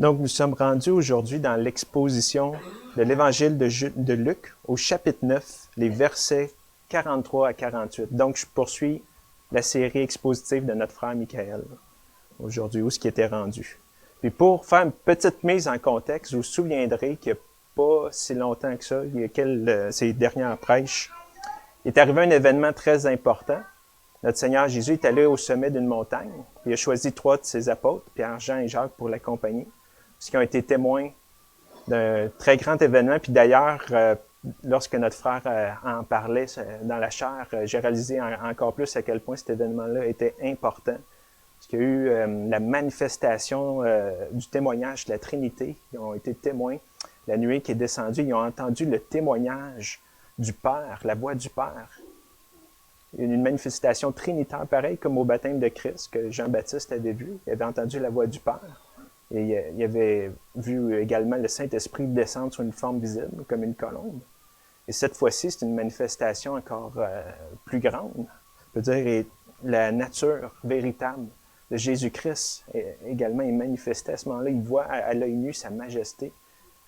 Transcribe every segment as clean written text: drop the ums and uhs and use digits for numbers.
Donc, nous sommes rendus aujourd'hui dans l'exposition de l'Évangile de Luc au chapitre 9, les versets 43 à 48. Donc, je poursuis la série expositive de notre frère Michael aujourd'hui, où ce qui était rendu. Puis pour faire une petite mise en contexte, vous vous souviendrez qu'il n'y a pas si longtemps que ça, il y a ces dernières prêches, il est arrivé un événement très important. Notre Seigneur Jésus est allé au sommet d'une montagne. Il a choisi 3 de ses apôtres, Pierre, Jean et Jacques, pour l'accompagner, parce qu'ils ont été témoins d'un très grand événement. Puis d'ailleurs, lorsque notre frère en parlait dans la chaire, j'ai réalisé encore plus à quel point cet événement-là était important. Parce qu'il y a eu la manifestation du témoignage de la Trinité. Ils ont été témoins. La nuée qui est descendue, ils ont entendu le témoignage du Père, la voix du Père. Il y a une manifestation trinitaire, pareil comme au baptême de Christ, que Jean-Baptiste avait vu. Il avait entendu la voix du Père. Et il avait vu également le Saint-Esprit descendre sur une forme visible, comme une colombe. Et cette fois-ci, c'est une manifestation encore plus grande. On peut dire la nature véritable de Jésus-Christ également est manifestée à ce moment-là. Il voit à l'œil nu sa majesté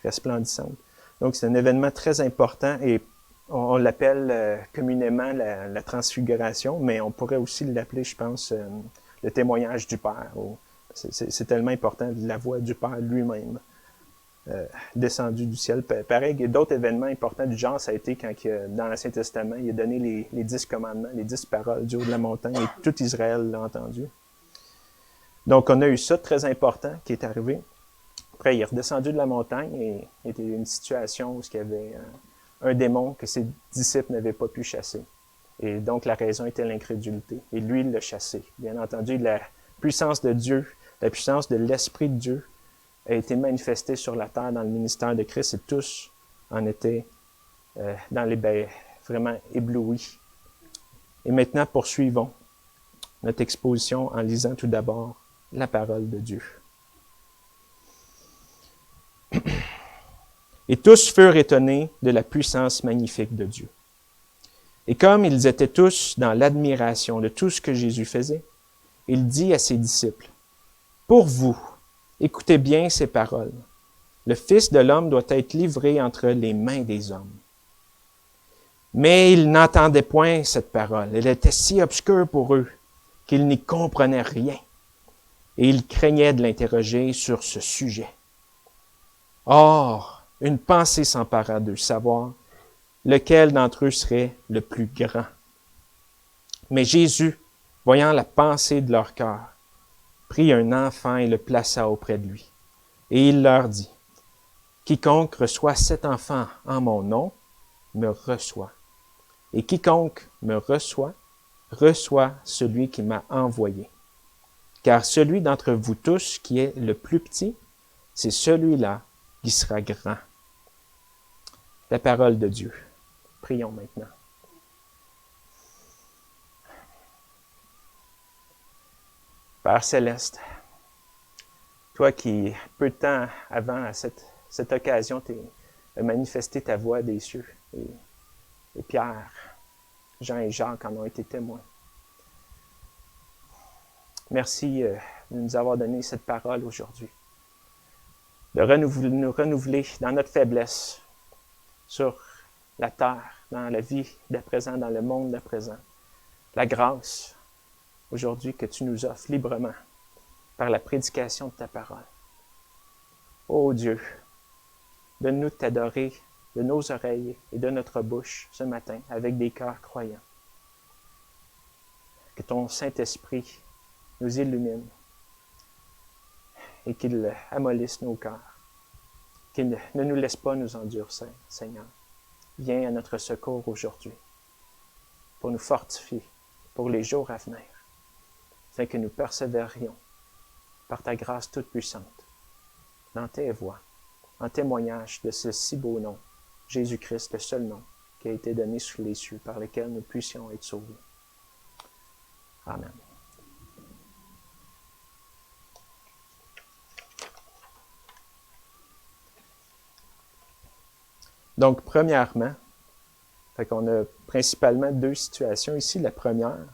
resplendissante. Donc, c'est un événement très important et on l'appelle communément la transfiguration, mais on pourrait aussi l'appeler, je pense, le témoignage du Père. C'est tellement important, la voix du Père lui-même, descendu du ciel. Pareil, il y a d'autres événements importants du genre, ça a été quand dans l'Ancien Testament, il a donné les 10 commandements, les 10 paroles du haut de la montagne, et tout Israël l'a entendu. Donc, on a eu ça, très important, qui est arrivé. Après, il est redescendu de la montagne et il était une situation où il y avait un démon que ses disciples n'avaient pas pu chasser. Et donc, la raison était l'incrédulité. Et lui, il l'a chassé. Bien entendu, la puissance de Dieu, la puissance de l'Esprit de Dieu a été manifestée sur la terre dans le ministère de Christ et tous en étaient vraiment éblouis. Et maintenant, poursuivons notre exposition en lisant tout d'abord la parole de Dieu. Et tous furent étonnés de la puissance magnifique de Dieu. Et comme ils étaient tous dans l'admiration de tout ce que Jésus faisait, il dit à ses disciples, « Pour vous, écoutez bien ces paroles. Le Fils de l'homme doit être livré entre les mains des hommes. » Mais ils n'entendaient point cette parole. Elle était si obscure pour eux qu'ils n'y comprenaient rien. Et ils craignaient de l'interroger sur ce sujet. Or, une pensée s'empara d'eux, savoir lequel d'entre eux serait le plus grand. Mais Jésus, voyant la pensée de leur cœur, prit un enfant et le plaça auprès de lui. Et il leur dit, « Quiconque reçoit cet enfant en mon nom, me reçoit. Et quiconque me reçoit, reçoit celui qui m'a envoyé. Car celui d'entre vous tous qui est le plus petit, c'est celui-là qui sera grand. » La parole de Dieu. Prions maintenant. Père céleste, toi qui, peu de temps avant cette occasion, as manifesté ta voix des cieux, et Pierre, Jean et Jacques en ont été témoins. Merci de nous avoir donné cette parole aujourd'hui, de nous renouveler dans notre faiblesse, sur la terre, dans la vie d'à présent, dans le monde d'à présent. La grâce, aujourd'hui, que tu nous offres librement par la prédication de ta parole. Ô Dieu, donne-nous de t'adorer de nos oreilles et de notre bouche ce matin avec des cœurs croyants. Que ton Saint-Esprit nous illumine et qu'il amollisse nos cœurs. Qu'il ne nous laisse pas nous endurcir, Seigneur. Viens à notre secours aujourd'hui pour nous fortifier pour les jours à venir, afin que nous persévérions par ta grâce toute puissante dans tes voies, en témoignage de ce si beau nom, Jésus-Christ, le seul nom qui a été donné sous les cieux par lequel nous puissions être sauvés. Amen. Donc, premièrement, on a principalement 2 situations ici. La première,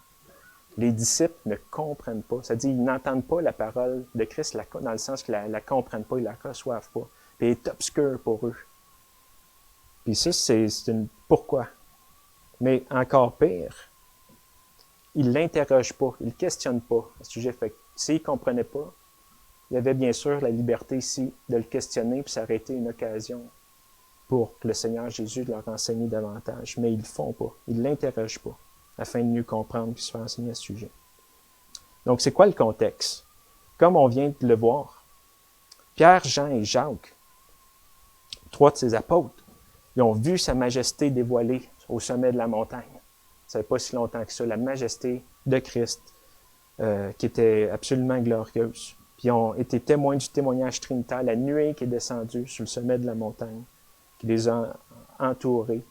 Les disciples ne comprennent pas. Ça dit, ils n'entendent pas la parole de Christ dans le sens qu'ils la comprennent pas, ils la reçoivent pas. Puis elle est obscure pour eux. Puis ça, c'est une pourquoi. Mais encore pire, ils ne l'interrogent pas, ils ne questionnent pas à ce sujet. Fait que s'ils ne comprenaient pas, il y avait bien sûr la liberté ici de le questionner, puis ça aurait été une occasion pour le Seigneur Jésus de leur enseigner davantage. Mais ils ne le font pas, ils ne l'interrogent pas, afin de mieux comprendre et se faire enseigner à ce sujet. Donc, c'est quoi le contexte? Comme on vient de le voir, Pierre, Jean et Jacques, trois de ses apôtres, ils ont vu sa majesté dévoilée au sommet de la montagne. Ça ne fait pas si longtemps que ça, la majesté de Christ, qui était absolument glorieuse. Puis ils ont été témoins du témoignage trinitaire, la nuée qui est descendue sur le sommet de la montagne, qui les a entourés.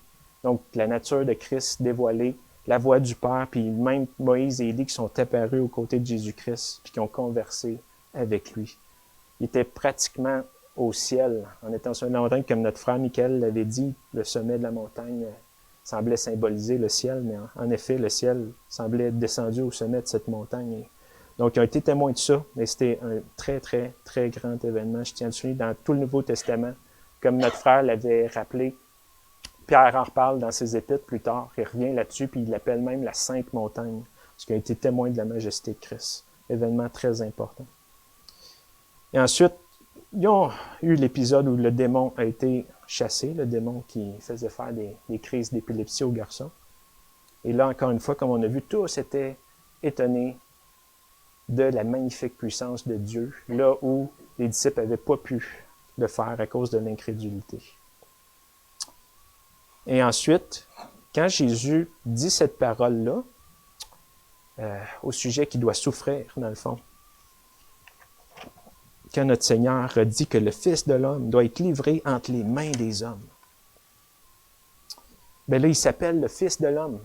Donc, la nature de Christ dévoilée, la voix du Père, puis même Moïse et Élie qui sont apparus aux côtés de Jésus-Christ, puis qui ont conversé avec lui. Il était pratiquement au ciel, en étant sur la montagne, comme notre frère Michael l'avait dit, le sommet de la montagne semblait symboliser le ciel, mais en effet, le ciel semblait être descendu au sommet de cette montagne. Donc, ils ont été témoins de ça, mais c'était un très, très, très grand événement. Je tiens à le souligner dans tout le Nouveau Testament, comme notre frère l'avait rappelé. Pierre en reparle dans ses épîtres plus tard. Il revient là-dessus, puis il l'appelle même la Sainte Montagne, parce qu'il a été témoin de la majesté de Christ. Événement très important. Et ensuite, ils ont eu l'épisode où le démon a été chassé, le démon qui faisait faire des crises d'épilepsie aux garçons. Et là, encore une fois, comme on a vu, tous étaient étonnés de la magnifique puissance de Dieu, là où les disciples n'avaient pas pu le faire à cause de l'incrédulité. Et ensuite, quand Jésus dit cette parole-là, au sujet qu'il doit souffrir, dans le fond, quand notre Seigneur a dit que le Fils de l'homme doit être livré entre les mains des hommes, bien là, il s'appelle le Fils de l'homme.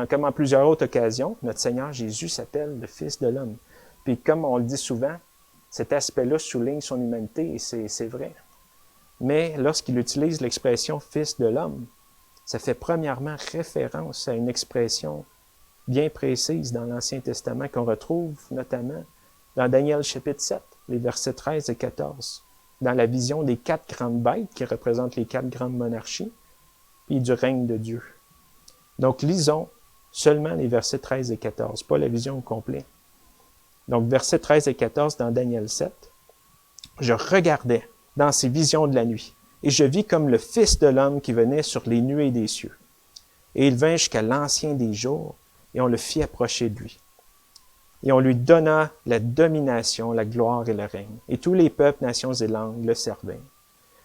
Comme en plusieurs autres occasions, notre Seigneur Jésus s'appelle le Fils de l'homme. Puis comme on le dit souvent, cet aspect-là souligne son humanité, et c'est vrai. Mais lorsqu'il utilise l'expression « Fils de l'homme », ça fait premièrement référence à une expression bien précise dans l'Ancien Testament qu'on retrouve notamment dans Daniel chapitre 7, les versets 13 et 14, dans la vision des 4 grandes bêtes qui représentent les 4 grandes monarchies, puis du règne de Dieu. Donc, lisons seulement les versets 13 et 14, pas la vision au complet. Donc, versets 13 et 14 dans Daniel 7. « Je regardais dans ces visions de la nuit, et je vis comme le Fils de l'homme qui venait sur les nuées des cieux. Et il vint jusqu'à l'Ancien des jours, et on le fit approcher de lui. Et on lui donna la domination, la gloire et le règne. Et tous les peuples, nations et langues le servaient.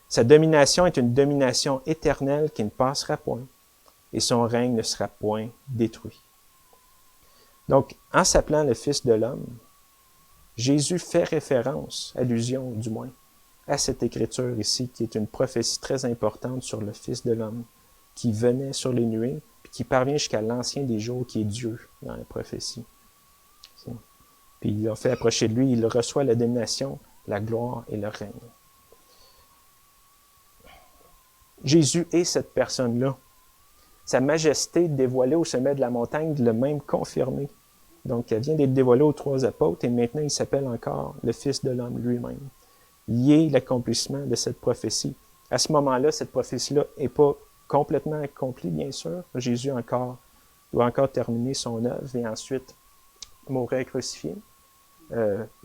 Sa domination est une domination éternelle qui ne passera point, et son règne ne sera point détruit. » Donc, en s'appelant le Fils de l'homme, Jésus fait référence, allusion du moins, à cette écriture ici, qui est une prophétie très importante sur le Fils de l'homme, qui venait sur les nuées, puis qui parvient jusqu'à l'Ancien des jours, qui est Dieu dans la prophétie. Puis il a fait approcher de lui, il reçoit la domination, la gloire et le règne. Jésus est cette personne-là. Sa majesté dévoilée au sommet de la montagne l'a même confirmé. Donc, elle vient d'être dévoilée aux 3 apôtres et maintenant il s'appelle encore le Fils de l'homme lui-même. Il est l'accomplissement de cette prophétie. À ce moment-là, cette prophétie-là n'est pas complètement accomplie, bien sûr. Jésus doit encore terminer son œuvre et ensuite mourir crucifié,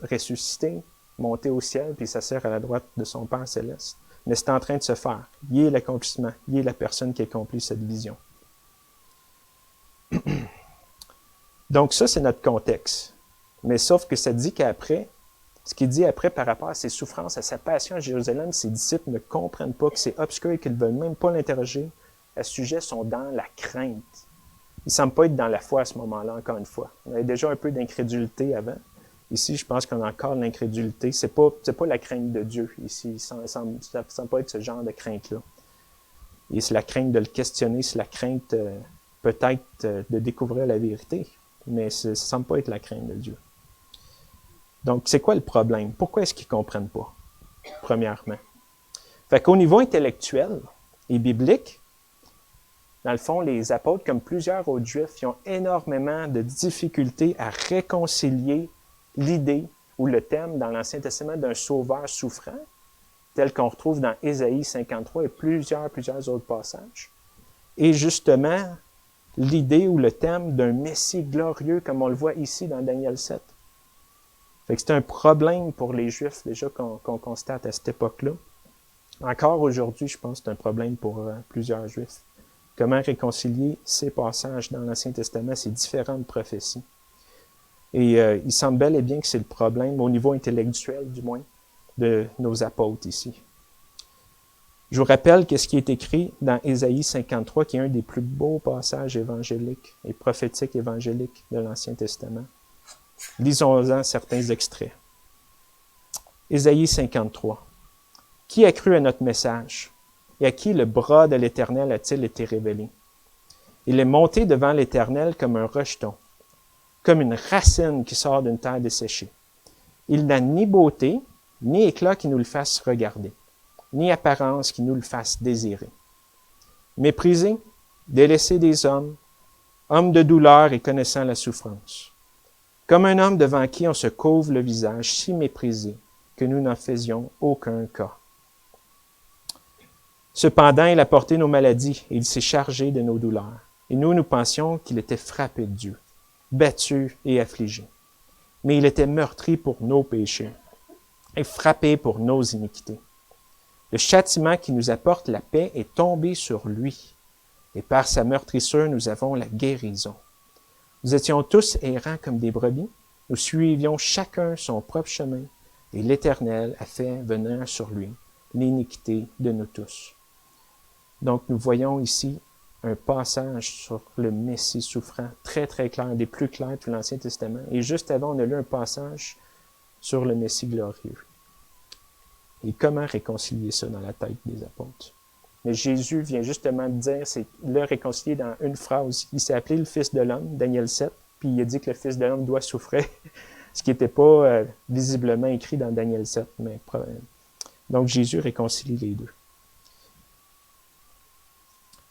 ressusciter, monter au ciel, puis s'asseoir à la droite de son Père céleste. Mais c'est en train de se faire. Il est l'accomplissement. Il est la personne qui accomplit cette vision. Donc ça, c'est notre contexte. Mais sauf que ça dit qu'après, ce qu'il dit après par rapport à ses souffrances, à sa passion à Jérusalem, ses disciples ne comprennent pas, que c'est obscur et qu'ils ne veulent même pas l'interroger. À ce sujet, sont dans la crainte. Ils ne semblent pas être dans la foi à ce moment-là, encore une fois. On avait déjà un peu d'incrédulité avant. Ici, je pense qu'on a encore de l'incrédulité. C'est pas la crainte de Dieu, ici. Ça ne semble pas être ce genre de crainte-là. Et c'est la crainte de le questionner, c'est la crainte peut-être de découvrir la vérité. Mais ça ne semble pas être la crainte de Dieu. Donc, c'est quoi le problème? Pourquoi est-ce qu'ils ne comprennent pas? Premièrement. Fait qu'au niveau intellectuel et biblique, Dans le fond, les apôtres, comme plusieurs autres juifs, ils ont énormément de difficultés à réconcilier l'idée ou le thème dans l'Ancien Testament d'un sauveur souffrant, tel qu'on retrouve dans Ésaïe 53 et plusieurs autres passages. Et justement, l'idée ou le thème d'un Messie glorieux, comme on le voit ici dans Daniel 7. Fait que c'est un problème pour les Juifs, déjà, qu'on constate à cette époque-là. Encore aujourd'hui, je pense que c'est un problème pour plusieurs Juifs. Comment réconcilier ces passages dans l'Ancien Testament, ces différentes prophéties. Et il semble bel et bien que c'est le problème, au niveau intellectuel du moins, de nos apôtres ici. Je vous rappelle que ce qui est écrit dans Ésaïe 53, qui est un des plus beaux passages évangéliques et prophétiques évangéliques de l'Ancien Testament. Lisons-en certains extraits. Ésaïe 53. Qui a cru à notre message? Et à qui le bras de l'Éternel a-t-il été révélé? Il est monté devant l'Éternel comme un rejeton, comme une racine qui sort d'une terre desséchée. Il n'a ni beauté, ni éclat qui nous le fasse regarder, ni apparence qui nous le fasse désirer. Méprisé, délaissé des hommes, homme de douleur et connaissant la souffrance. Comme un homme devant qui on se couvre le visage, si méprisé que nous n'en faisions aucun cas. Cependant, il a porté nos maladies et il s'est chargé de nos douleurs. Et nous pensions qu'il était frappé de Dieu, battu et affligé. Mais il était meurtri pour nos péchés et frappé pour nos iniquités. Le châtiment qui nous apporte la paix est tombé sur lui, et par sa meurtrissure, nous avons la guérison. Nous étions tous errants comme des brebis, nous suivions chacun son propre chemin, et l'Éternel a fait venir sur lui l'iniquité de nous tous. Donc, nous voyons ici un passage sur le Messie souffrant, très clair, un des plus clairs de l'Ancien Testament. Et juste avant, on a lu un passage sur le Messie glorieux. Et comment réconcilier ça dans la tête des apôtres? Mais Jésus vient justement de dire, c'est le réconcilier dans une phrase. Il s'est appelé le Fils de l'homme, Daniel 7, puis il a dit que le Fils de l'homme doit souffrir, ce qui n'était pas visiblement écrit dans Daniel 7. Donc Jésus réconcilie les deux.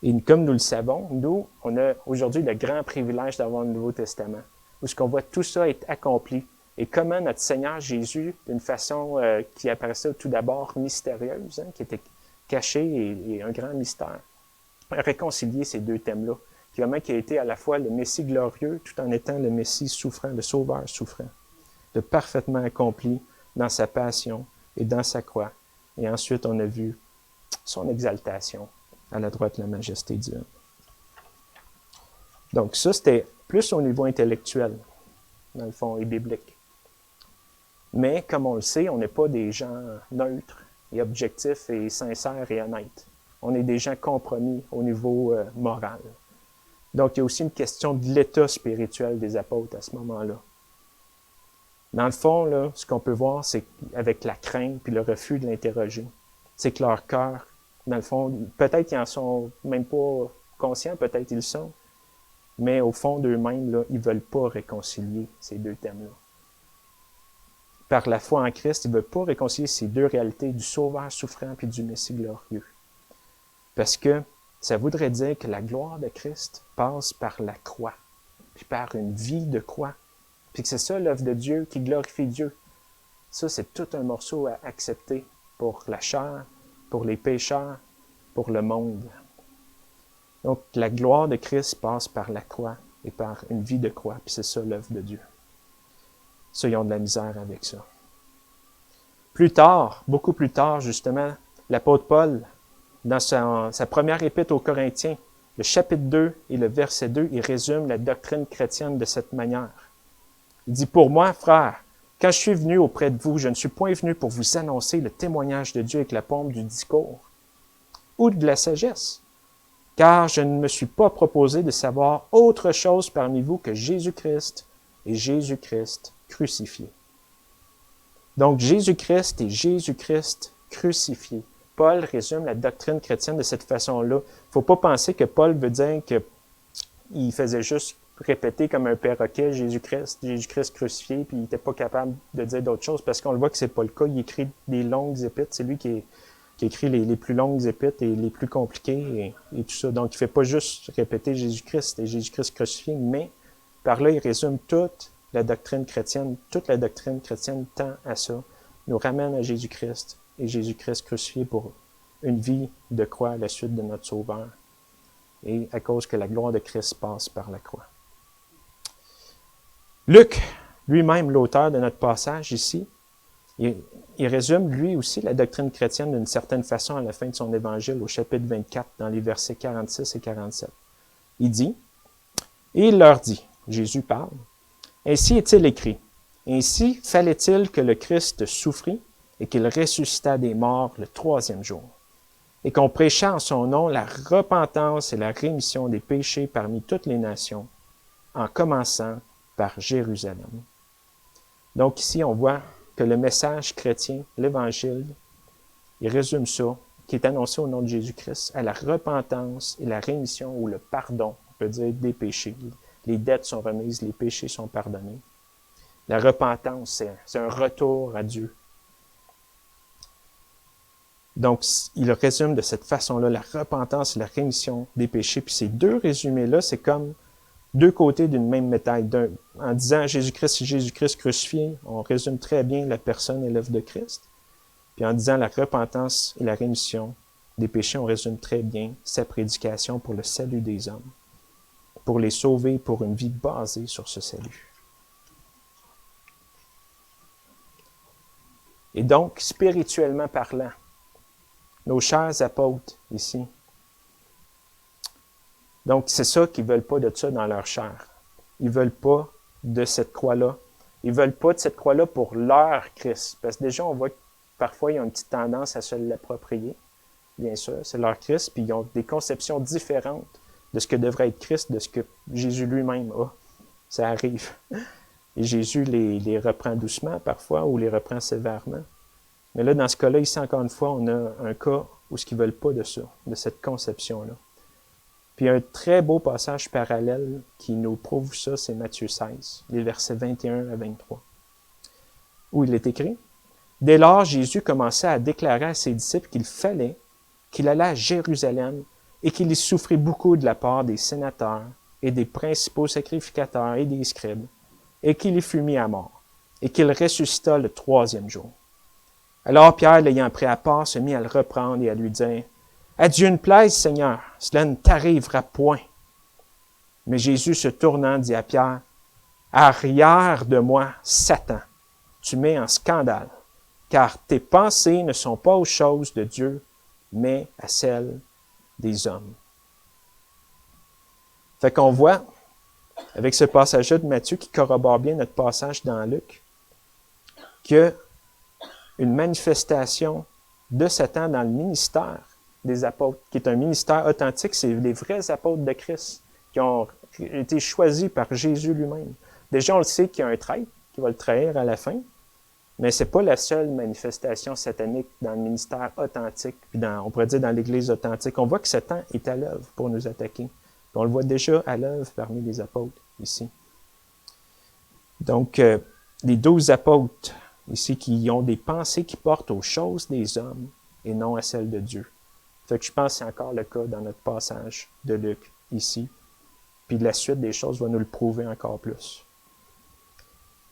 Et comme nous le savons, nous, on a aujourd'hui le grand privilège d'avoir le Nouveau Testament, où ce qu'on voit tout ça est accompli. Et comment notre Seigneur Jésus, d'une façon qui apparaissait tout d'abord mystérieuse, qui était cachée et un grand mystère, a réconcilié ces deux thèmes-là. Comment qui a été à la fois le Messie glorieux, tout en étant le Messie souffrant, le Sauveur souffrant, de parfaitement accompli dans sa passion et dans sa croix. Et ensuite, on a vu son exaltation à la droite de la majesté divine. Donc ça, c'était plus au niveau intellectuel, dans le fond, et biblique. Mais, comme on le sait, on n'est pas des gens neutres et objectifs et sincères et honnêtes. On est des gens compromis au niveau moral. Donc, il y a aussi une question de l'état spirituel des apôtres à ce moment-là. Dans le fond, là, ce qu'on peut voir, c'est avec la crainte puis le refus de l'interroger, c'est que leur cœur, dans le fond, peut-être qu'ils en sont même pas conscients, peut-être ils le sont, mais au fond d'eux-mêmes, là, ils ne veulent pas réconcilier ces deux thèmes-là. Par la foi en Christ, ils ne veulent pas réconcilier ces deux réalités du Sauveur souffrant puis du Messie glorieux. Parce que ça voudrait dire que la gloire de Christ passe par la croix, puis par une vie de croix. Puis que c'est ça l'œuvre de Dieu qui glorifie Dieu. Ça, c'est tout un morceau à accepter pour la chair, pour les pécheurs, pour le monde. Donc, la gloire de Christ passe par la croix et par une vie de croix, puis c'est ça l'œuvre de Dieu. Ça, ils ont de la misère avec ça. Plus tard, beaucoup plus tard, justement, l'apôtre Paul, dans sa première épître aux Corinthiens, le chapitre 2 et le verset 2, il résume la doctrine chrétienne de cette manière. Il dit, « Pour moi, frères, quand je suis venu auprès de vous, je ne suis point venu pour vous annoncer le témoignage de Dieu avec la pompe du discours ou de la sagesse, car je ne me suis pas proposé de savoir autre chose parmi vous que Jésus-Christ et Jésus-Christ crucifié. » Donc, Jésus-Christ et Jésus-Christ crucifié. Paul résume la doctrine chrétienne de cette façon-là. Il ne faut pas penser que Paul veut dire qu'il faisait juste répéter comme un perroquet Jésus-Christ crucifié, puis il n'était pas capable de dire d'autres choses, parce qu'on le voit que c'est pas le cas. Il écrit des longues épîtres. C'est lui qui est qui écrit les plus longues épîtres et les plus compliquées et tout ça. Donc, il ne fait pas juste répéter Jésus-Christ et Jésus-Christ crucifié, mais par là, il résume toute la doctrine chrétienne. Toute la doctrine chrétienne tend à ça, nous ramène à Jésus-Christ et Jésus-Christ crucifié pour une vie de croix à la suite de notre Sauveur. Et à cause que la gloire de Christ passe par la croix. Luc, lui-même l'auteur de notre passage ici, il résume lui aussi la doctrine chrétienne d'une certaine façon à la fin de son évangile au chapitre 24 dans les versets 46 et 47. Il dit, « Et il leur dit, Jésus parle, « Ainsi est-il écrit, ainsi fallait-il que le Christ souffrit et qu'il ressuscita des morts le troisième jour, et qu'on prêchât en son nom la repentance et la rémission des péchés parmi toutes les nations, en commençant par Jérusalem. » Donc ici, on voit que le message chrétien, l'Évangile, il résume ça, qui est annoncé au nom de Jésus-Christ, à la repentance et la rémission ou le pardon, on peut dire, des péchés. Les dettes sont remises, les péchés sont pardonnés. La repentance, c'est un retour à Dieu. Donc, il résume de cette façon-là la repentance et la rémission des péchés. Puis ces deux résumés-là, c'est comme deux côtés d'une même médaille. En disant Jésus-Christ et Jésus-Christ crucifié, on résume très bien la personne et l'œuvre de Christ. Puis en disant la repentance et la rémission des péchés, on résume très bien sa prédication pour le salut des hommes, pour les sauver, pour une vie basée sur ce salut. Et donc, spirituellement parlant, nos chers apôtres ici, donc c'est ça qu'ils ne veulent pas de ça dans leur chair. Ils ne veulent pas de cette croix-là. Ils ne veulent pas de cette croix-là pour leur Christ. Parce que déjà, on voit que parfois, ils ont une petite tendance à se l'approprier. Bien sûr, c'est leur Christ, puis ils ont des conceptions différentes de ce que devrait être Christ, de ce que Jésus lui-même a. Ça arrive. Et Jésus les reprend doucement parfois, ou les reprend sévèrement. Mais là, dans ce cas-là, ici, encore une fois, on a un cas où ils ne veulent pas de ça, de cette conception-là. Puis un très beau passage parallèle qui nous prouve ça, c'est Matthieu 16, les versets 21 à 23, où il est écrit, « Dès lors, Jésus commença à déclarer à ses disciples qu'il fallait qu'il allât à Jérusalem et qu'il y souffrit beaucoup de la part des sénateurs et des principaux sacrificateurs et des scribes, et qu'il y fut mis à mort, et qu'il ressuscita le troisième jour. Alors Pierre, l'ayant pris à part, se mit à le reprendre et à lui dire, « À Dieu ne plaise, Seigneur, cela ne t'arrivera point. » Mais Jésus se tournant dit à Pierre, « Arrière de moi, Satan, tu mets en scandale, car tes pensées ne sont pas aux choses de Dieu, mais à celles des hommes. » Fait qu'on voit, avec ce passage-là de Matthieu qui corrobore bien notre passage dans Luc, que une manifestation de Satan dans le ministère des apôtres, qui est un ministère authentique, c'est les vrais apôtres de Christ qui ont été choisis par Jésus lui-même. Déjà, on le sait qu'il y a un traître qui va le trahir à la fin, mais ce n'est pas la seule manifestation satanique dans le ministère authentique, puis on pourrait dire dans l'Église authentique. On voit que Satan est à l'œuvre pour nous attaquer. Puis on le voit déjà à l'œuvre parmi les apôtres ici. Donc, les 12 apôtres ici qui ont des pensées qui portent aux choses des hommes et non à celles de Dieu. Fait que je pense que c'est encore le cas dans notre passage de Luc ici. Puis la suite des choses va nous le prouver encore plus.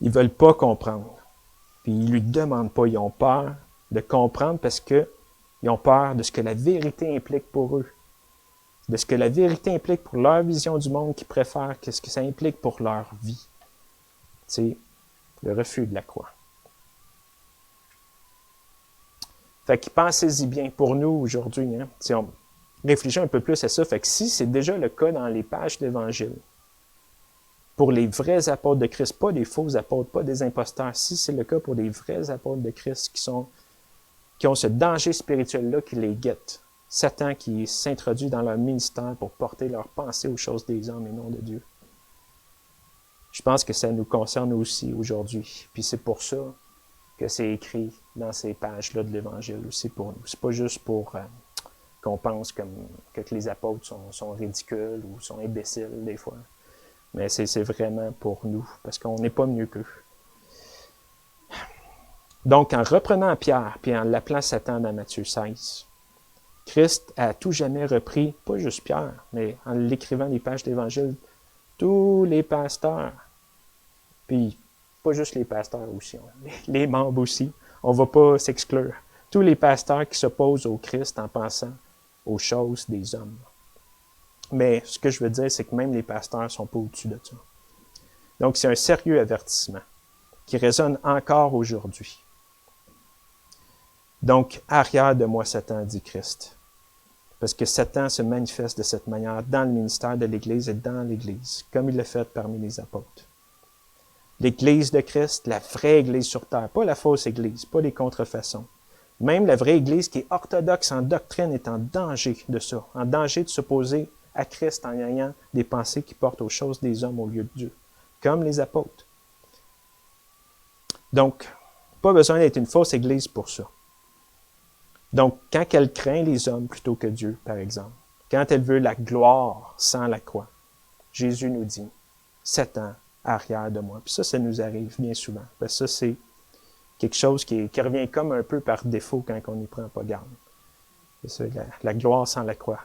Ils ne veulent pas comprendre. Puis ils ne lui demandent pas. Ils ont peur de comprendre parce qu'ils ont peur de ce que la vérité implique pour eux. De ce que la vérité implique pour leur vision du monde qu'ils préfèrent, qu'est-ce que ça implique pour leur vie. C'est le refus de la croix. Fait que pensez-y bien pour nous aujourd'hui. Hein, si on réfléchit un peu plus à ça, fait que si c'est déjà le cas dans les pages d'Évangile, pour les vrais apôtres de Christ, pas des faux apôtres, pas des imposteurs, si c'est le cas pour des vrais apôtres de Christ qui ont ce danger spirituel-là qui les guette, Satan qui s'introduit dans leur ministère pour porter leur pensée aux choses des hommes et non de Dieu. Je pense que ça nous concerne aussi aujourd'hui. Puis c'est pour ça que c'est écrit dans ces pages-là de l'Évangile aussi pour nous. C'est pas juste pour qu'on pense que les apôtres sont ridicules ou sont imbéciles des fois. Mais c'est vraiment pour nous, parce qu'on n'est pas mieux qu'eux. Donc, en reprenant Pierre, puis en l'appelant Satan dans Matthieu 16, Christ a à tout jamais repris, pas juste Pierre, mais en l'écrivant les pages d'Évangile, tous les pasteurs, puis pas juste les pasteurs aussi, les membres aussi, on ne va pas s'exclure. Tous les pasteurs qui s'opposent au Christ en pensant aux choses des hommes. Mais ce que je veux dire, c'est que même les pasteurs ne sont pas au-dessus de ça. Donc, c'est un sérieux avertissement qui résonne encore aujourd'hui. Donc, arrière de moi, Satan, dit Christ. Parce que Satan se manifeste de cette manière dans le ministère de l'Église et dans l'Église, comme il l'a fait parmi les apôtres. L'Église de Christ, la vraie Église sur terre, pas la fausse Église, pas les contrefaçons. Même la vraie Église qui est orthodoxe en doctrine est en danger de ça, en danger de s'opposer à Christ en ayant des pensées qui portent aux choses des hommes au lieu de Dieu, comme les apôtres. Donc, pas besoin d'être une fausse Église pour ça. Donc, quand elle craint les hommes plutôt que Dieu, par exemple, quand elle veut la gloire sans la croix, Jésus nous dit, Satan, arrière de moi. Puis ça nous arrive bien souvent. Parce que ça, c'est quelque chose qui revient comme un peu par défaut quand on n'y prend pas garde. C'est ça, la gloire sans la croix.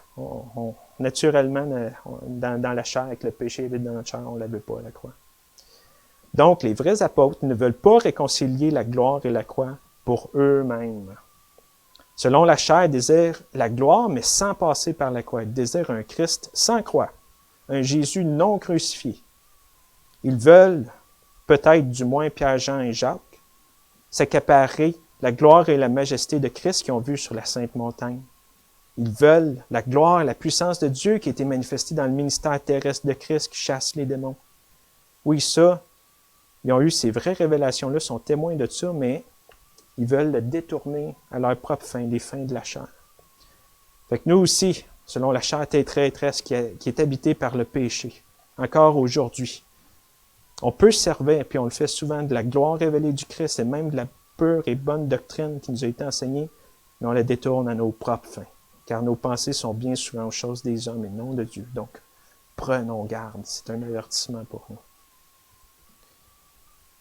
Naturellement, dans la chair, avec le péché vide dans notre chair, on ne la veut pas, la croix. Donc, les vrais apôtres ne veulent pas réconcilier la gloire et la croix pour eux-mêmes. Selon la chair, ils désirent la gloire, mais sans passer par la croix. Ils désirent un Christ sans croix, un Jésus non crucifié. Ils veulent, peut-être du moins Pierre, Jean et Jacques, s'accaparer la gloire et la majesté de Christ qu'ils ont vu sur la Sainte Montagne. Ils veulent la gloire et la puissance de Dieu qui a été manifestée dans le ministère terrestre de Christ qui chasse les démons. Oui, ça, ils ont eu ces vraies révélations-là, sont témoins de ça, mais ils veulent le détourner à leur propre fin, les fins de la chair. Fait que nous aussi, selon la chair traîtresse qui est habitée par le péché, encore aujourd'hui, on peut se servir, puis on le fait souvent, de la gloire révélée du Christ et même de la pure et bonne doctrine qui nous a été enseignée, mais on la détourne à nos propres fins, car nos pensées sont bien souvent aux choses des hommes et non de Dieu. Donc, prenons garde, c'est un avertissement pour nous.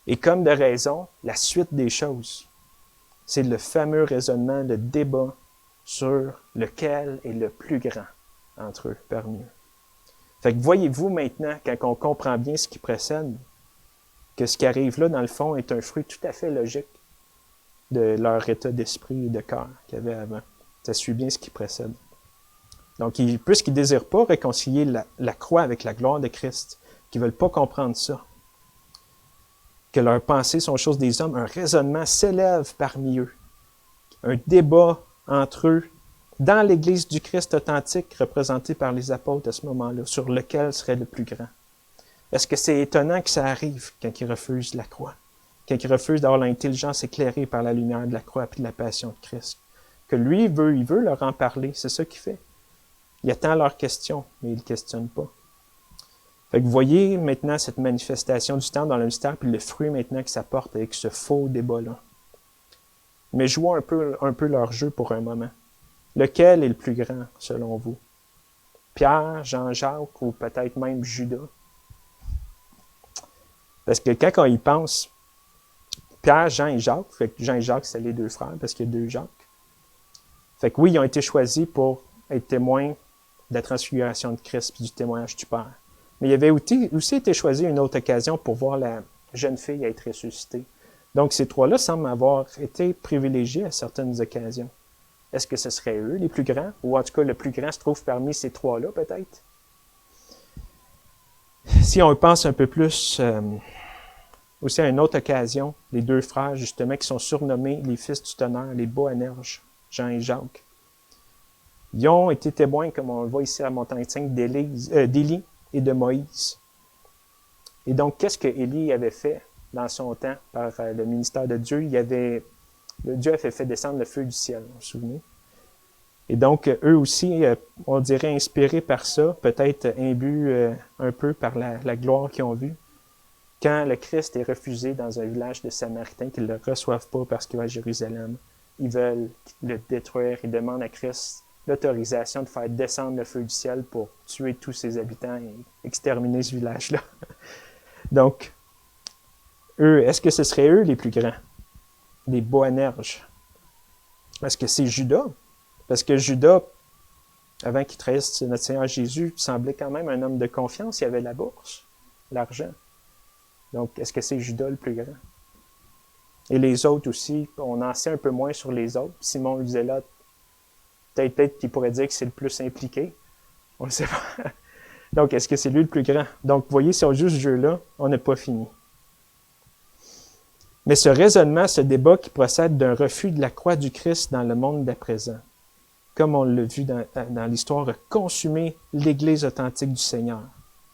Et comme de raison, la suite des choses, c'est le fameux raisonnement, le débat sur lequel est le plus grand entre eux, parmi eux. Fait que voyez-vous maintenant, quand on comprend bien ce qui précède, que ce qui arrive là, dans le fond, est un fruit tout à fait logique de leur état d'esprit et de cœur qu'il y avait avant. Ça suit bien ce qui précède. Donc, puisqu'ils ne désirent pas réconcilier la croix avec la gloire de Christ, qu'ils ne veulent pas comprendre ça, que leurs pensées sont choses des hommes, un raisonnement s'élève parmi eux. Un débat entre eux dans l'Église du Christ authentique représentée par les apôtres à ce moment-là, sur lequel serait le plus grand. Est-ce que c'est étonnant que ça arrive quand ils refusent la croix? Quand ils refusent d'avoir l'intelligence éclairée par la lumière de la croix et de la passion de Christ? Que lui, il veut leur en parler, c'est ça qu'il fait. Il attend leurs questions, mais il ne questionne pas. Fait que vous voyez maintenant cette manifestation du temps dans le mystère, puis le fruit maintenant que ça porte avec ce faux débat-là. Mais jouons un peu leur jeu pour un moment. Lequel est le plus grand, selon vous? Pierre, Jean-Jacques ou peut-être même Judas? Parce que quand on y pense, Pierre, Jean et Jacques, fait que Jean et Jacques, c'est les deux frères, parce qu'il y a deux Jacques. Fait que oui, ils ont été choisis pour être témoins de la transfiguration de Christ et du témoignage du Père. Mais il y avait aussi été choisi une autre occasion pour voir la jeune fille être ressuscitée. Donc, ces trois-là semblent avoir été privilégiés à certaines occasions. Est-ce que ce serait eux les plus grands? Ou en tout cas, le plus grand se trouve parmi ces trois-là, peut-être? Si on pense un peu plus aussi à une autre occasion, les deux frères, justement, qui sont surnommés les fils du tonnerre, les Boanerges, Jean et Jacques. Ils ont été témoins, comme on le voit ici à la montagne 5, d'Élie et de Moïse. Et donc, qu'est-ce que Élie avait fait dans son temps par le ministère de Dieu? Dieu avait fait descendre le feu du ciel, vous vous souvenez? Et donc, eux aussi, on dirait inspirés par ça, peut-être imbus un peu par la gloire qu'ils ont vue. Quand le Christ est refusé dans un village de Samaritains, qu'ils ne le reçoivent pas parce qu'il va à Jérusalem, ils veulent le détruire. Ils demandent à Christ l'autorisation de faire descendre le feu du ciel pour tuer tous ses habitants et exterminer ce village-là. Donc, eux, est-ce que ce serait eux les plus grands? des Boanerges. Est-ce que c'est Judas? Parce que Judas, avant qu'il trahisse notre Seigneur Jésus, semblait quand même un homme de confiance. Il avait la bourse, l'argent. Donc, est-ce que c'est Judas le plus grand? Et les autres aussi, on en sait un peu moins sur les autres. Simon le Zélote, peut-être qu'il pourrait dire que c'est le plus impliqué. On ne sait pas. Donc, est-ce que c'est lui le plus grand? Donc, vous voyez, si on joue ce jeu-là, on n'a pas fini. Mais ce raisonnement, ce débat qui procède d'un refus de la croix du Christ dans le monde d'à présent, comme on l'a vu dans l'histoire, a consumé l'Église authentique du Seigneur,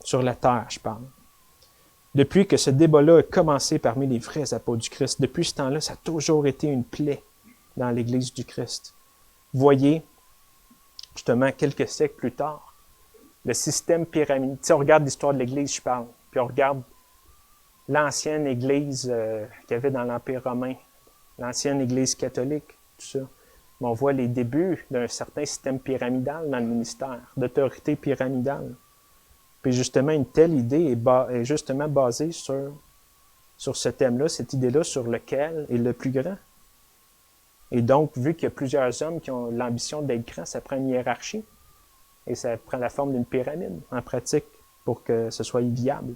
sur la terre, je parle. Depuis que ce débat-là a commencé parmi les vrais apôtres du Christ, depuis ce temps-là, ça a toujours été une plaie dans l'Église du Christ. Voyez, justement, quelques siècles plus tard, le système pyramidal. Si on regarde l'histoire de l'Église, je parle, puis on regarde l'ancienne Église qu'il y avait dans l'Empire romain, l'ancienne Église catholique, tout ça. Mais on voit les débuts d'un certain système pyramidal dans le ministère, d'autorité pyramidale. Puis justement, une telle idée est justement basée sur ce thème-là, cette idée-là sur lequel est le plus grand. Et donc, vu qu'il y a plusieurs hommes qui ont l'ambition d'être grands, ça prend une hiérarchie. Et ça prend la forme d'une pyramide, en pratique, pour que ce soit viable.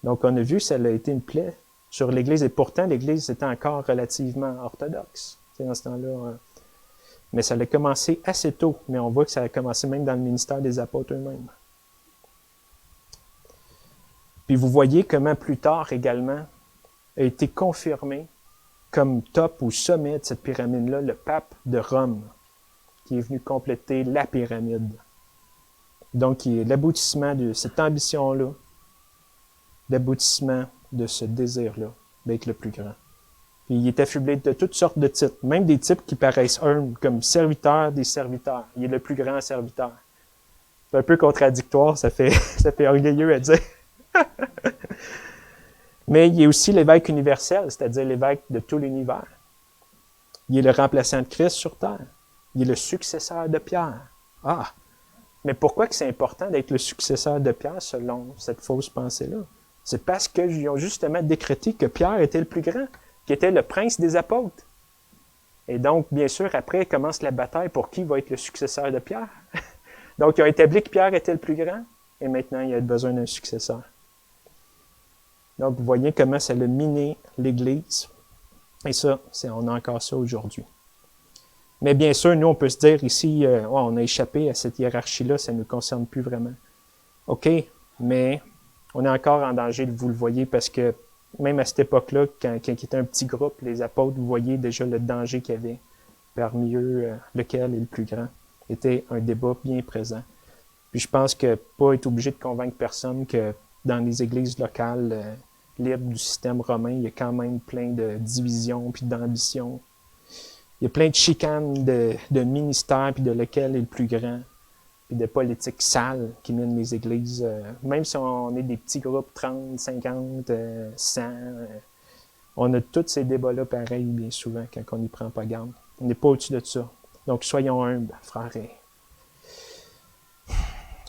Donc, on a vu que ça a été une plaie sur l'Église. Et pourtant, l'Église était encore relativement orthodoxe. C'est dans ce temps-là. Mais ça a commencé assez tôt. Mais on voit que ça a commencé même dans le ministère des apôtres eux-mêmes. Puis vous voyez comment plus tard également a été confirmé comme top ou sommet de cette pyramide-là, le pape de Rome, qui est venu compléter la pyramide. Donc, qui est l'aboutissement de cette ambition-là, l'aboutissement de ce désir-là d'être le plus grand. Puis il est affublé de toutes sortes de titres, même des types qui paraissent humbles, comme serviteur des serviteurs. Il est le plus grand serviteur. C'est un peu contradictoire, ça fait orgueilleux à dire. Mais il est aussi l'évêque universel, c'est-à-dire l'évêque de tout l'univers. Il est le remplaçant de Christ sur terre. Il est le successeur de Pierre. Ah! Mais pourquoi que c'est important d'être le successeur de Pierre selon cette fausse pensée-là? C'est parce qu'ils ont justement décrété que Pierre était le plus grand, qui était le prince des apôtres. Et donc, bien sûr, après commence la bataille pour qui va être le successeur de Pierre. Donc, ils ont établi que Pierre était le plus grand, et maintenant, il y a besoin d'un successeur. Donc, vous voyez comment ça a miné l'Église. Et ça, on a encore ça aujourd'hui. Mais bien sûr, nous, on peut se dire ici, on a échappé à cette hiérarchie-là, ça ne nous concerne plus vraiment. OK, mais on est encore en danger, vous le voyez, parce que même à cette époque-là, quand il était un petit groupe, les apôtres, vous voyez déjà le danger qu'il y avait. Parmi eux, lequel est le plus grand, était un débat bien présent. Puis je pense que pas être obligé de convaincre personne que dans les églises locales libres du système romain, il y a quand même plein de divisions puis d'ambitions. Il y a plein de chicanes de ministères puis de lequel est le plus grand, puis de politiques sales qui minent les églises. Même si on est des petits groupes, 30, 50, 100, on a tous ces débats-là pareils bien souvent quand on n'y prend pas garde. On n'est pas au-dessus de ça. Donc soyons humbles, frères.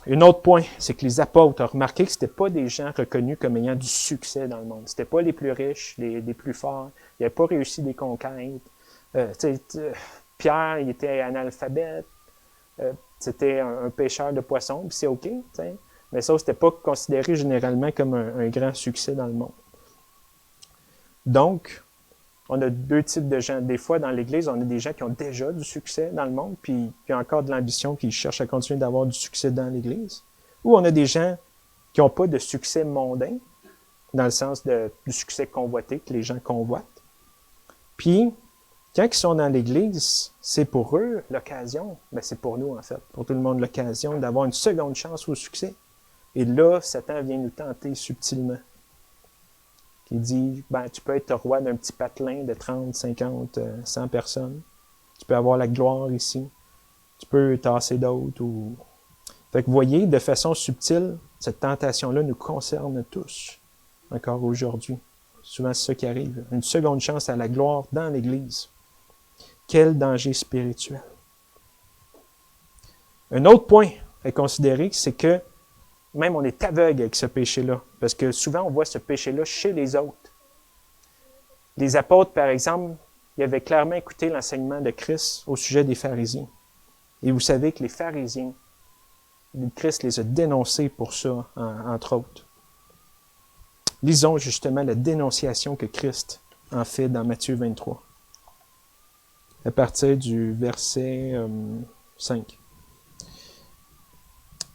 Un autre point, c'est que les apôtres ont remarqué que ce n'étaient pas des gens reconnus comme ayant du succès dans le monde. Ce n'étaient pas les plus riches, les plus forts. Ils n'avaient pas réussi des conquêtes. Pierre, il était analphabète. C'était un pêcheur de poissons, puis c'est OK. T'sais. Mais ça, c'était pas considéré généralement comme un grand succès dans le monde. Donc, on a deux types de gens. Des fois, dans l'Église, on a des gens qui ont déjà du succès dans le monde, puis qui ont encore de l'ambition, qui cherchent à continuer d'avoir du succès dans l'Église. Ou on a des gens qui n'ont pas de succès mondain, dans le sens du succès convoité, que les gens convoitent. Puis, quand ils sont dans l'Église, c'est pour eux l'occasion, ben c'est pour nous en fait, pour tout le monde l'occasion d'avoir une seconde chance au succès. Et là, Satan vient nous tenter subtilement. Qui dit, ben, tu peux être roi d'un petit patelin de 30, 50, 100 personnes. Tu peux avoir la gloire ici. Tu peux tasser d'autres. Fait que vous voyez, de façon subtile, cette tentation-là nous concerne tous, encore aujourd'hui. Souvent, c'est ça qui arrive. Une seconde chance à la gloire dans l'Église. Quel danger spirituel. Un autre point à considérer, c'est que même on est aveugle avec ce péché-là. Parce que souvent, on voit ce péché-là chez les autres. Les apôtres, par exemple, ils avaient clairement écouté l'enseignement de Christ au sujet des pharisiens. Et vous savez que les pharisiens, Christ les a dénoncés pour ça, entre autres. Lisons justement la dénonciation que Christ en fait dans Matthieu 23, à partir du verset 5.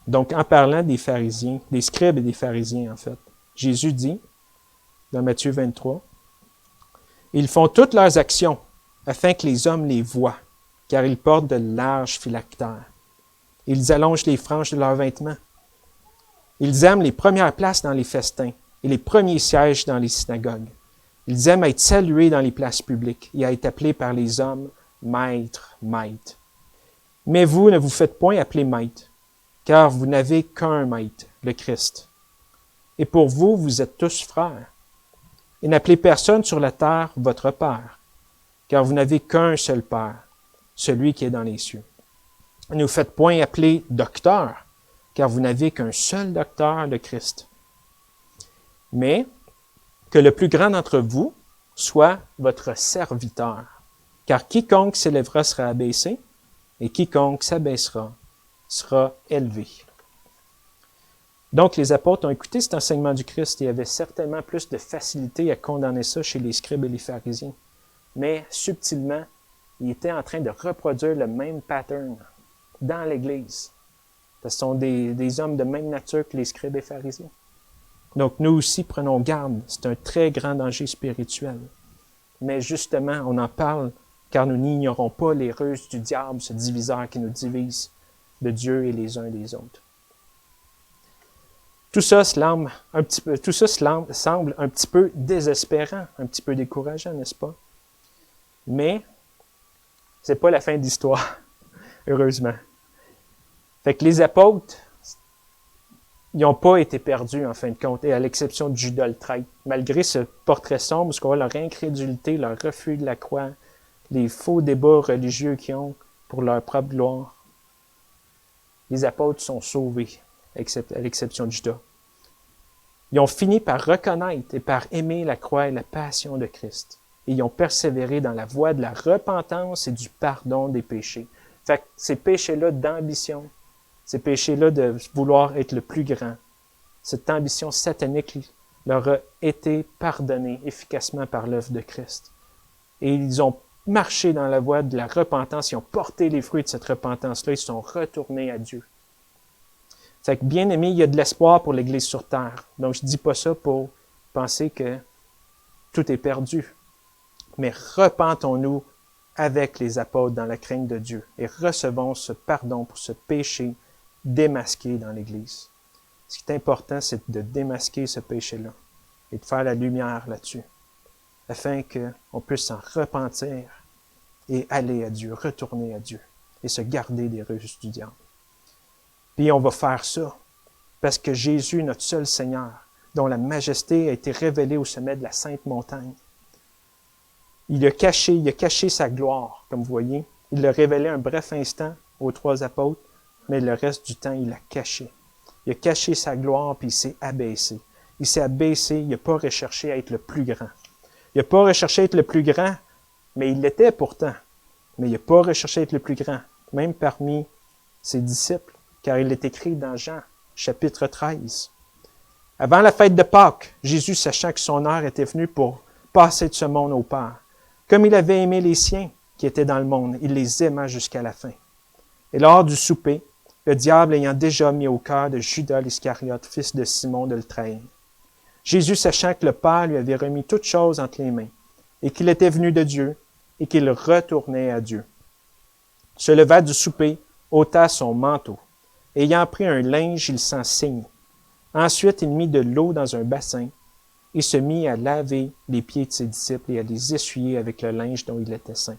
Donc, en parlant des pharisiens, des scribes et des pharisiens, en fait, Jésus dit, dans Matthieu 23, « Ils font toutes leurs actions afin que les hommes les voient, car ils portent de larges phylactères. Ils allongent les franges de leurs vêtements. Ils aiment les premières places dans les festins et les premiers sièges dans les synagogues. Ils aiment être salués dans les places publiques et à être appelés par les hommes « Maître, Maître ». Mais vous ne vous faites point appeler Maître, car vous n'avez qu'un Maître, le Christ. Et pour vous, vous êtes tous frères. Et n'appelez personne sur la terre votre Père, car vous n'avez qu'un seul Père, celui qui est dans les cieux. Et ne vous faites point appeler docteur, car vous n'avez qu'un seul docteur, le Christ. Mais que le plus grand d'entre vous soit votre serviteur, car quiconque s'élèvera sera abaissé, et quiconque s'abaissera sera élevé. Donc, les apôtres ont écouté cet enseignement du Christ et avaient certainement plus de facilité à condamner ça chez les scribes et les pharisiens. Mais, subtilement, ils étaient en train de reproduire le même pattern dans l'Église. Ce sont des hommes de même nature que les scribes et pharisiens. Donc, nous aussi, prenons garde. C'est un très grand danger spirituel. Mais justement, on en parle car nous n'ignorons pas les ruses du diable, ce diviseur qui nous divise de Dieu et les uns des autres. Tout ça semble un petit peu désespérant, un petit peu décourageant, n'est-ce pas? Mais c'est pas la fin de l'histoire, heureusement. Fait que les apôtres, ils n'ont pas été perdus en fin de compte, et à l'exception de Judas le traître. Malgré ce portrait sombre, ce qu'on voit leur incrédulité, leur refus de la croix, les faux débats religieux qu'ils ont pour leur propre gloire, les apôtres sont sauvés, à l'exception de Judas. Ils ont fini par reconnaître et par aimer la croix et la passion de Christ. Et ils ont persévéré dans la voie de la repentance et du pardon des péchés. Fait que ces péchés-là d'ambition, ces péchés-là de vouloir être le plus grand, cette ambition satanique leur a été pardonnée efficacement par l'œuvre de Christ. Et ils ont marché dans la voie de la repentance, ils ont porté les fruits de cette repentance-là, ils sont retournés à Dieu. Fait que, bien aimé, il y a de l'espoir pour l'Église sur terre. Donc, je dis pas ça pour penser que tout est perdu. Mais repentons-nous avec les apôtres dans la crainte de Dieu et recevons ce pardon pour ce péché démasqué dans l'Église. Ce qui est important, c'est de démasquer ce péché-là et de faire la lumière là-dessus, afin qu'on puisse s'en repentir et aller à Dieu, retourner à Dieu et se garder des ruses du diable. Puis on va faire ça parce que Jésus, notre seul Seigneur, dont la majesté a été révélée au sommet de la sainte montagne, il a caché sa gloire, comme vous voyez. Il l'a révélé un bref instant aux 3 apôtres, mais le reste du temps, il l'a caché. Il a caché sa gloire, puis il s'est abaissé. Il s'est abaissé, il n'a pas recherché à être le plus grand. Il n'a pas recherché à être le plus grand, mais il l'était pourtant. Mais il n'a pas recherché à être le plus grand, même parmi ses disciples, car il est écrit dans Jean, chapitre 13. Avant la fête de Pâques, Jésus, sachant que son heure était venue pour passer de ce monde au Père, comme il avait aimé les siens qui étaient dans le monde, il les aima jusqu'à la fin. Et lors du souper, le diable ayant déjà mis au cœur de Judas l'Iscariote, fils de Simon, de le trahir. Jésus, sachant que le Père lui avait remis toutes choses entre les mains, et qu'il était venu de Dieu, et qu'il retournait à Dieu, se leva du souper, ôta son manteau. Ayant pris un linge, il s'en ceignit. Ensuite, il mit de l'eau dans un bassin, et se mit à laver les pieds de ses disciples et à les essuyer avec le linge dont il était saint.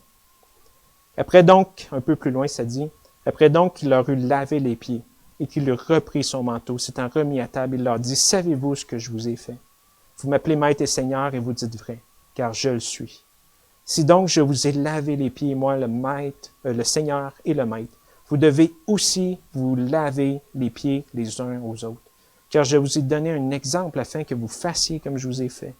Après donc, un peu plus loin, ça dit, après donc qu'il leur eut lavé les pieds et qu'il eut repris son manteau, s'étant remis à table, il leur dit, « Savez-vous ce que je vous ai fait? Vous m'appelez Maître et Seigneur et vous dites vrai, car je le suis. Si donc je vous ai lavé les pieds, moi, le Maître, le Seigneur et le Maître, vous devez aussi vous laver les pieds les uns aux autres. Car je vous ai donné un exemple afin que vous fassiez comme je vous ai fait.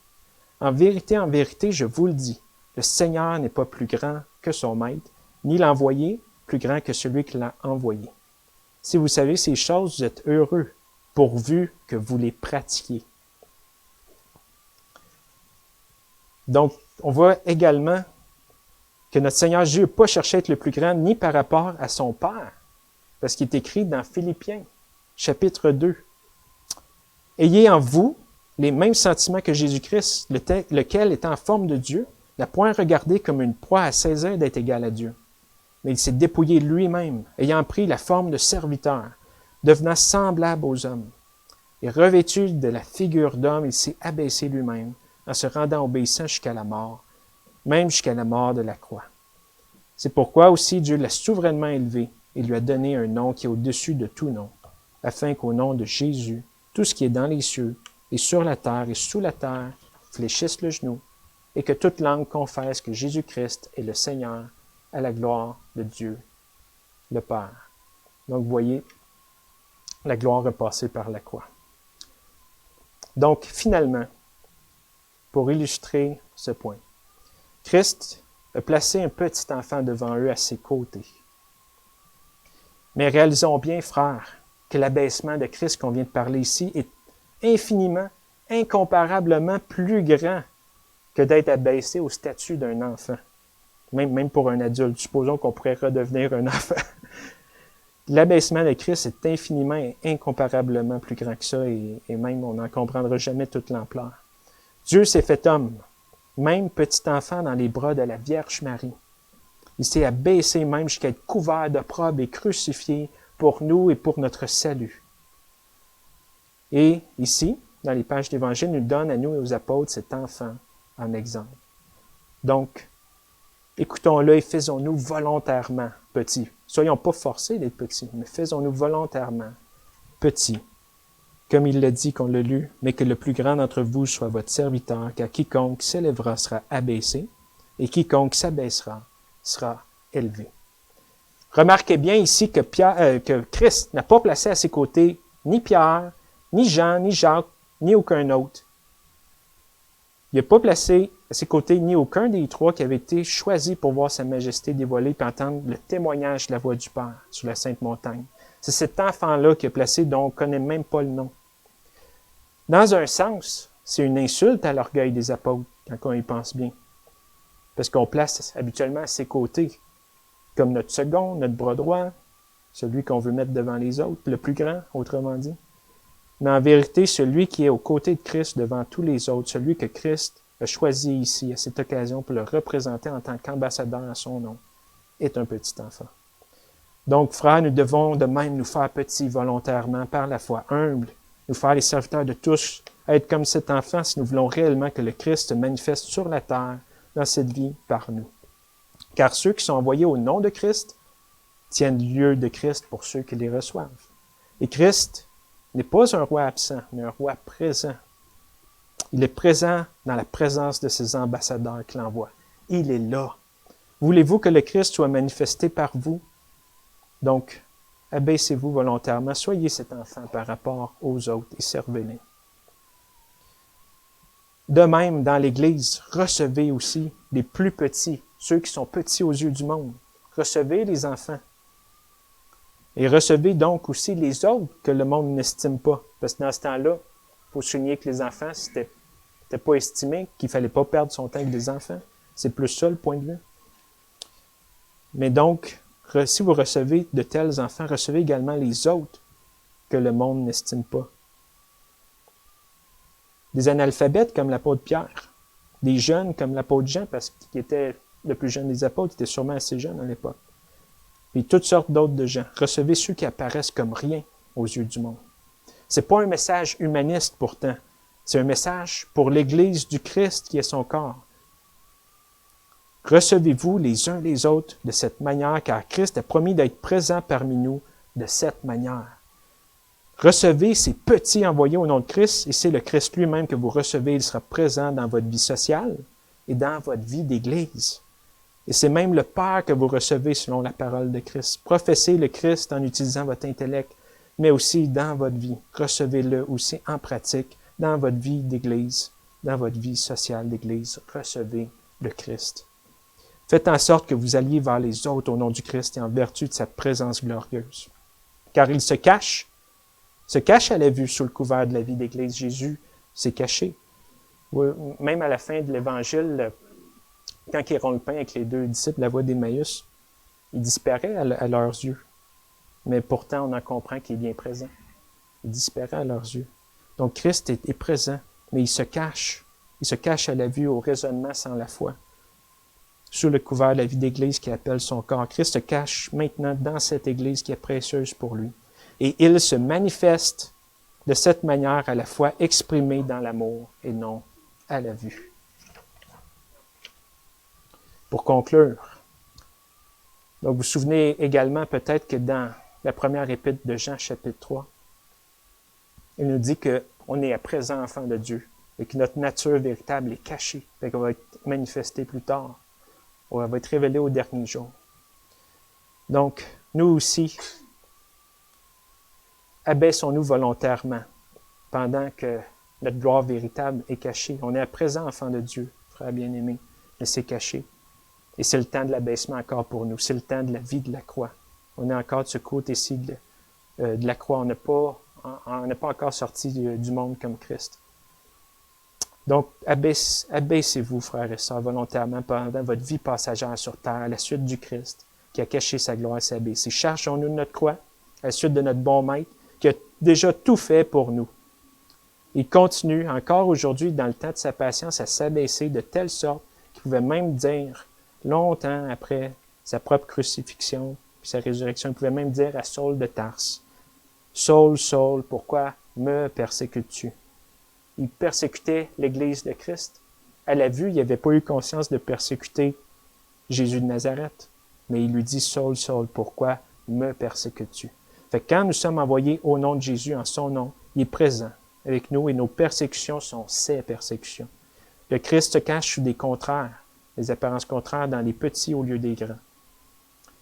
en vérité, je vous le dis, le Seigneur n'est pas plus grand que son maître, ni l'envoyé plus grand que celui qui l'a envoyé. Si vous savez ces choses, vous êtes heureux, pourvu que vous les pratiquiez. Donc, on voit également que notre Seigneur Jésus n'a pas cherché à être le plus grand, ni par rapport à son Père, parce qu'il est écrit dans Philippiens, chapitre 2. Ayez en vous les mêmes sentiments que Jésus-Christ, lequel, étant en forme de Dieu, n'a point regardé comme une proie à saisir d'être égal à Dieu. Mais il s'est dépouillé lui-même, ayant pris la forme de serviteur, devenant semblable aux hommes. Et revêtu de la figure d'homme, il s'est abaissé lui-même, en se rendant obéissant jusqu'à la mort, même jusqu'à la mort de la croix. C'est pourquoi aussi Dieu l'a souverainement élevé et lui a donné un nom qui est au-dessus de tout nom, afin qu'au nom de Jésus, tout ce qui est dans les cieux et sur la terre et sous la terre fléchisse le genou, et que toute langue confesse que Jésus-Christ est le Seigneur, à la gloire de Dieu, le Père. Donc, vous voyez, la gloire est passée par la croix. Donc, finalement, pour illustrer ce point, Christ a placé un petit enfant devant eux à ses côtés. Mais réalisons bien, frères, que l'abaissement de Christ qu'on vient de parler ici est infiniment, incomparablement plus grand que d'être abaissé au statut d'un enfant. Même pour un adulte. Supposons qu'on pourrait redevenir un enfant. L'abaissement de Christ est infiniment et incomparablement plus grand que ça, et même on n'en comprendra jamais toute l'ampleur. Dieu s'est fait homme, même petit enfant dans les bras de la Vierge Marie. Il s'est abaissé même jusqu'à être couvert d'opprobre et crucifié pour nous et pour notre salut. Et ici, dans les pages d'Évangile, nous donne à nous et aux apôtres cet enfant en exemple. Donc, écoutons-le et faisons-nous volontairement petits. Soyons pas forcés d'être petits, mais faisons-nous volontairement petits. Comme il l'a dit qu'on l'a lu, mais que le plus grand d'entre vous soit votre serviteur, car quiconque s'élèvera sera abaissé, et quiconque s'abaissera sera élevé. Remarquez bien ici que Christ n'a pas placé à ses côtés ni Pierre, ni Jean, ni Jacques, ni aucun autre. Il n'a pas placé à ses côtés ni aucun des trois qui avait été choisi pour voir sa majesté dévoilée et entendre le témoignage de la voix du Père sur la Sainte Montagne. C'est cet enfant-là qui est placé dont on ne connaît même pas le nom. Dans un sens, c'est une insulte à l'orgueil des apôtres, quand on y pense bien. Parce qu'on place habituellement à ses côtés, comme notre second, notre bras droit, celui qu'on veut mettre devant les autres, le plus grand, autrement dit. Mais en vérité, celui qui est aux côtés de Christ devant tous les autres, celui que Christ a choisi ici, à cette occasion, pour le représenter en tant qu'ambassadeur à son nom, est un petit enfant. Donc, frères, nous devons de même nous faire petits volontairement, par la foi, humbles, nous faire les serviteurs de tous, être comme cet enfant si nous voulons réellement que le Christ se manifeste sur la terre, dans cette vie, par nous. Car ceux qui sont envoyés au nom de Christ tiennent lieu de Christ pour ceux qui les reçoivent. Et Christ n'est pas un roi absent, mais un roi présent. Il est présent dans la présence de ses ambassadeurs qu'il envoie. Il est là. Voulez-vous que le Christ soit manifesté par vous? Donc, abaissez-vous volontairement, soyez cet enfant par rapport aux autres et servez-les. De même, dans l'Église, recevez aussi les plus petits, ceux qui sont petits aux yeux du monde. Recevez les enfants. Et recevez donc aussi les autres que le monde n'estime pas. Parce que dans ce temps-là, il faut souligner que les enfants, c'était pas estimé, qu'il ne fallait pas perdre son temps avec des enfants. C'est plus ça le point de vue. Mais donc, si vous recevez de tels enfants, recevez également les autres que le monde n'estime pas. Des analphabètes comme l'apôtre Pierre, des jeunes comme l'apôtre Jean, parce qu'il était le plus jeune des apôtres, il était sûrement assez jeune à l'époque. Puis toutes sortes d'autres de gens. Recevez ceux qui apparaissent comme rien aux yeux du monde. C'est pas un message humaniste pourtant. C'est un message pour l'Église du Christ qui est son corps. Recevez-vous les uns les autres de cette manière, car Christ a promis d'être présent parmi nous de cette manière. Recevez ces petits envoyés au nom de Christ, et c'est le Christ lui-même que vous recevez. Il sera présent dans votre vie sociale et dans votre vie d'Église. Et c'est même le Père que vous recevez selon la parole de Christ. Professez le Christ en utilisant votre intellect, mais aussi dans votre vie. Recevez-le aussi en pratique dans votre vie d'Église dans votre vie sociale d'Église. Recevez le Christ. Faites en sorte que vous alliez vers les autres au nom du Christ et en vertu de sa présence glorieuse. Car il se cache à la vue sous le couvert de la vie d'Église. Jésus s'est caché. Même à la fin de l'Évangile, quand ils rompt le pain avec les deux disciples, la voie d'Emmaüs, il disparaît à leurs yeux. Mais pourtant, on en comprend qu'il est bien présent. Il disparaît à leurs yeux. Donc, Christ est présent, mais il se cache. Il se cache à la vue, au raisonnement sans la foi. Sous le couvert de la vie d'Église qui appelle son corps. Christ se cache maintenant dans cette Église qui est précieuse pour lui. Et il se manifeste de cette manière à la fois exprimée dans l'amour et non à la vue. Pour conclure, donc vous vous souvenez également peut-être que dans la première épître de Jean, chapitre 3, il nous dit qu'on est à présent enfant de Dieu et que notre nature véritable est cachée, et qu'on va être manifestée plus tard. On va être révélé au dernier jour. Donc, nous aussi, abaissons-nous volontairement pendant que notre gloire véritable est cachée. On est à présent enfant de Dieu, frère bien-aimé, mais c'est caché. Et c'est le temps de l'abaissement encore pour nous. C'est le temps de la vie de la croix. On est encore de ce côté-ci de la croix. On n'est pas encore sorti du monde comme Christ. Donc, abaissez-vous, frères et sœurs, volontairement pendant votre vie passagère sur terre, à la suite du Christ, qui a caché sa gloire et s'est abaissé. Chargeons-nous de notre croix, à la suite de notre bon Maître, qui a déjà tout fait pour nous. Il continue encore aujourd'hui, dans le temps de sa patience, à s'abaisser de telle sorte qu'il pouvait même dire, longtemps après sa propre crucifixion et sa résurrection, il pouvait même dire à Saul de Tarse, « Saul, Saul, pourquoi me persécutes-tu? » Il persécutait l'Église de Christ. À la vue, il n'avait pas eu conscience de persécuter Jésus de Nazareth. Mais il lui dit, « Saul, Saul, pourquoi me persécutes-tu? » Fait que quand nous sommes envoyés au nom de Jésus, en son nom, il est présent avec nous et nos persécutions sont ses persécutions. Le Christ se cache sous des contraires, des apparences contraires dans les petits au lieu des grands.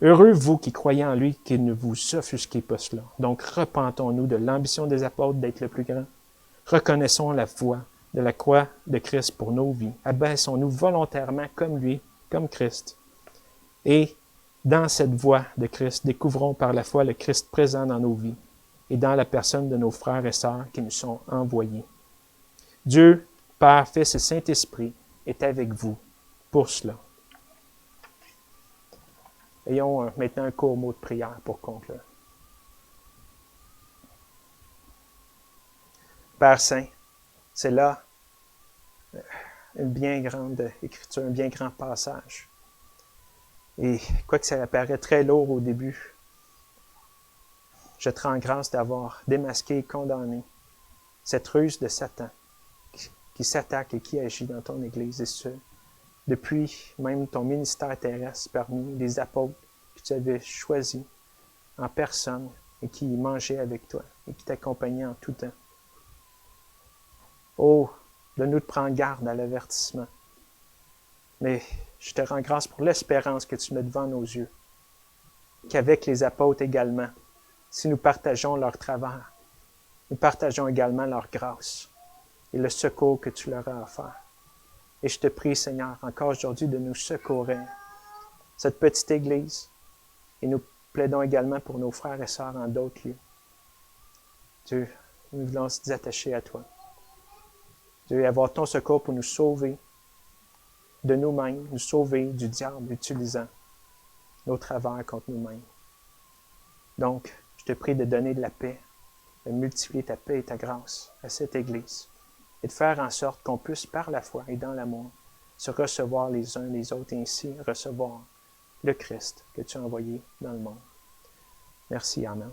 Heureux vous qui croyez en lui, qu'il ne vous offusquez pas cela. Donc repentons-nous de l'ambition des apôtres d'être le plus grand. Reconnaissons la foi de la croix de Christ pour nos vies. Abaissons-nous volontairement comme lui, comme Christ. Et dans cette voie de Christ, découvrons par la foi le Christ présent dans nos vies et dans la personne de nos frères et sœurs qui nous sont envoyés. Dieu, Père, Fils et Saint-Esprit, est avec vous pour cela. Ayons maintenant un court mot de prière pour conclure. Père Saint, c'est là une bien grande écriture, un bien grand passage. Et quoique ça apparaît très lourd au début, je te rends grâce d'avoir démasqué et condamné cette ruse de Satan qui s'attaque et qui agit dans ton Église, et ce, depuis même ton ministère terrestre parmi les apôtres que tu avais choisis en personne et qui mangeaient avec toi et qui t'accompagnaient en tout temps. Oh, donne-nous de prendre garde à l'avertissement. Mais je te rends grâce pour l'espérance que tu mets devant nos yeux, qu'avec les apôtres également, si nous partageons leur travers, nous partageons également leur grâce et le secours que tu leur as offert. Et je te prie, Seigneur, encore aujourd'hui de nous secourir, cette petite Église, et nous plaidons également pour nos frères et sœurs en d'autres lieux. Dieu, nous voulons nous attacher à toi. Dieu, avoir ton secours pour nous sauver de nous-mêmes, nous sauver du diable utilisant nos travers contre nous-mêmes. Donc, je te prie de donner de la paix, de multiplier ta paix et ta grâce à cette Église et de faire en sorte qu'on puisse, par la foi et dans l'amour, se recevoir les uns les autres et ainsi recevoir le Christ que tu as envoyé dans le monde. Merci, Amen.